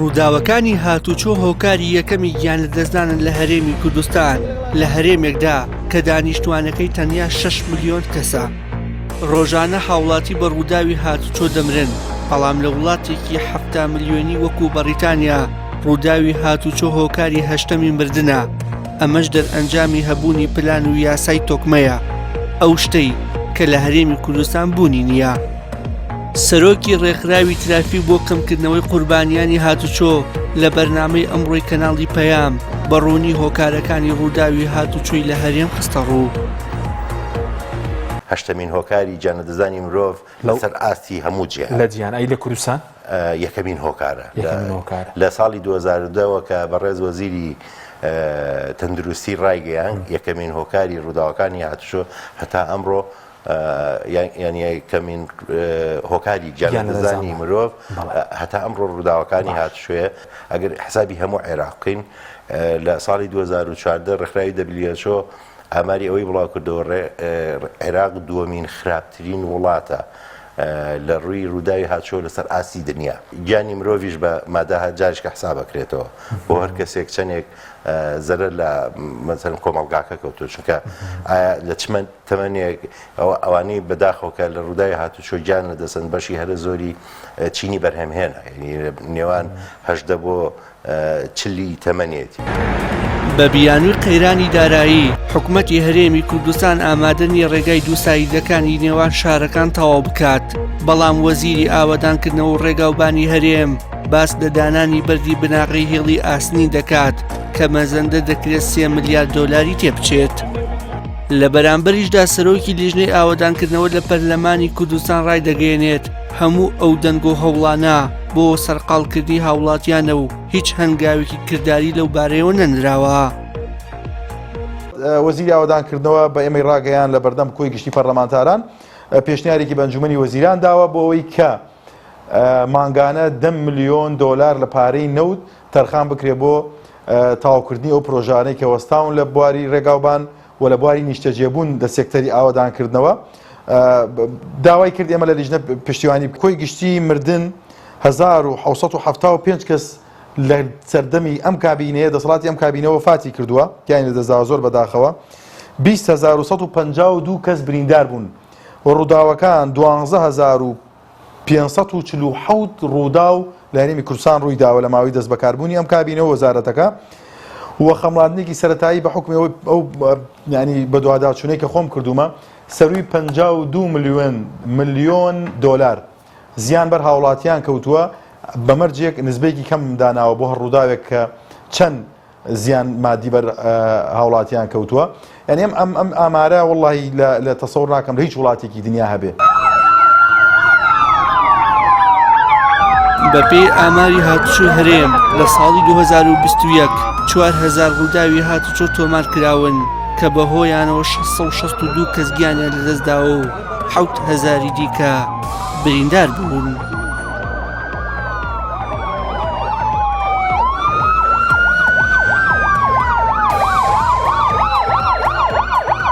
ڕووداوەکانی هاتوچۆ هۆکاری یەکەمی گیانلەدەستدانن لە هەرێمی کوردستان لە هەرێمێکدا کە دانیشتوانەکەی تەنیا 6 ملیۆن کەسە. ڕۆژانە هاوڵاتی بە ڕووداوی هاتوچۆ دەمرن، بەڵام لە وڵاتێکی 7 ملیۆنی وەکو بەریتانیا ڕووداوی هاتوچۆ هۆکاری هەشتەمی مردنە. ئەمەش دەرئەنجامی هەبوونی پلان و یاسای تۆکمەیە، ئەو شتەی کە لە هەرێمی کوردستان بوونی نییە. سەرۆکی ڕێکخراوی ترافیک بۆ کەمکردنەوەی قوربانیانی هاتوچۆ لە بەرنامەی ئەمڕۆی کەناڵی پەیام بەڕوونی هۆکارەکانی ڕووداوی هاتوچۆی لە هەرێم خستە ڕوو. هەشتمین هۆکاری گیانلەدەستدانی مرۆڤ لەسەر ئاستی هەموو جیهان لە جیهان لە کوردستان یەکەمین هۆکارە لە ساڵی 2010 کە بەڕێز وەزیری تەندروستی ڕایگەیان یەکەمین هۆکاری ڕووداوەکانی هاتوچۆ هەتا ئەمڕۆ یعنی یەکەمین هۆکاری گیانلەدەستدانی مرۆڤ هەتا ئەمڕۆ ڕووداوەکانی هاتوچۆیە. ئەگەر حسابی هەموو عێراق بکەین لە ساڵی 2014 ڕێکخراوی WHO ئاماری ئەوەی بڵاو کردەوە عێراق دووەمین خراپترین وڵاتە لە ڕووی ڕووداوی هاتوچۆ لەسەر ئاستی دنیا. گیانی مرۆڤیش بە مادەها جارێکە حساب بکرێتەوە بۆ هەر کەسێک چەندێک زەرەر لە مەسەڵەن کۆمەڵگاکە کەوتووە، چونکە لە چمە تەمەنێک ئەوانەی بەداخەوە لە ڕووداوی هاتوچۆ گیان لەدەستن بەشی هەرە زۆری چینی بەرهەمهێنا، نێوان 18 بۆ 40 تەمەنێتی. بە بیانووی قەیرانی دارایی حکوومەتی هەرێمی کوردستان ئامادەنی ڕێگای دووسایدەکانی نێوان شارەکان تەواو بکات، بەڵام وەزیری ئاوەدانکردنەوە و ڕێگاوبانی هەرێم باس لە دانانی بەردی بناغی هێڵی ئاسنی دەکات کە مەزەندە دەکرێت 3 ملیارد دۆلاری تێبچێت. لە بەرامبەریشدا سەرۆکی لیژنەی ئاوەدانکردنەوە لە پەرلەمانی کوردستان ڕای دەگەێنێت هەموو ئەو دەنگ و هەوڵانە بۆ سەرقاڵکردنی هاوڵاتیانە و هیچ هەنگاوێکی کردداری لەو بارەیەوە نەنراوە. وەزیری ئاوەدانکردنەوە بە ئێمەی ڕاگەیان لە بەردەم کۆی گشتی پەرلەمانتاران پێشنیارێکی بە ئەنجومەنی وەزیران داوە بۆ ئەوەی کە مانگانە 10 ملیۆن دۆلار لە پارەی نەوت تەرخان بکرێ بۆ تەواوکردنی ئەو پرۆژانەی کە وەستاون لە بواری ڕێگاوبان و لە بواری نیشتەجێبوون لە سێکتەری ئاوەدانکردنەوە. داوای کرد ئێمە لە لیژنە پشتیوانی کۆی گشتی مردن 1775 کەس لە سەردەمی ئەم کابینەیە دەسەڵاتی ئەم کابینەوە فاتی کردووە، گیانلەدەستداوە زۆر بەداخەوە. 20152 کەس بریندار بوون و ڕووداوەکان 12547 ڕووداو لە هەرێمی کوردستان ڕووی داوە لە ماوەی دەست بەکاربوونی ئەم کابینەوە وەزارەتەکە و خەمڵاندنێکی سەرەتایی بە حکمی ئەو ینی بە دوواداچوونەی کە خۆم کردومە سەروی 52 ملیۆن دۆلار زیان بەر هاوڵاتیان کەوتووە بەمەرجێک نسبەیەکی کەم داناوە بۆ هەر ڕووداوێک کە چەند زیان مادی بەر هاوڵاتیان کەوتووە. یعنی ئەم ئامارە وەڵڵاهی لە تەسەوڕ ناکەم لە هیچ وڵاتێکی دنیا هەبێ. بەپێی ئاماری هاتوچۆ هەرێم لە ساڵی 2021 4000 ڕووداوی هاتوچۆ تۆمار کراون کە بەهۆیانەوە 662 کەس گیانیان لەدەستداوە و 7000 دیکە بریندار بوون.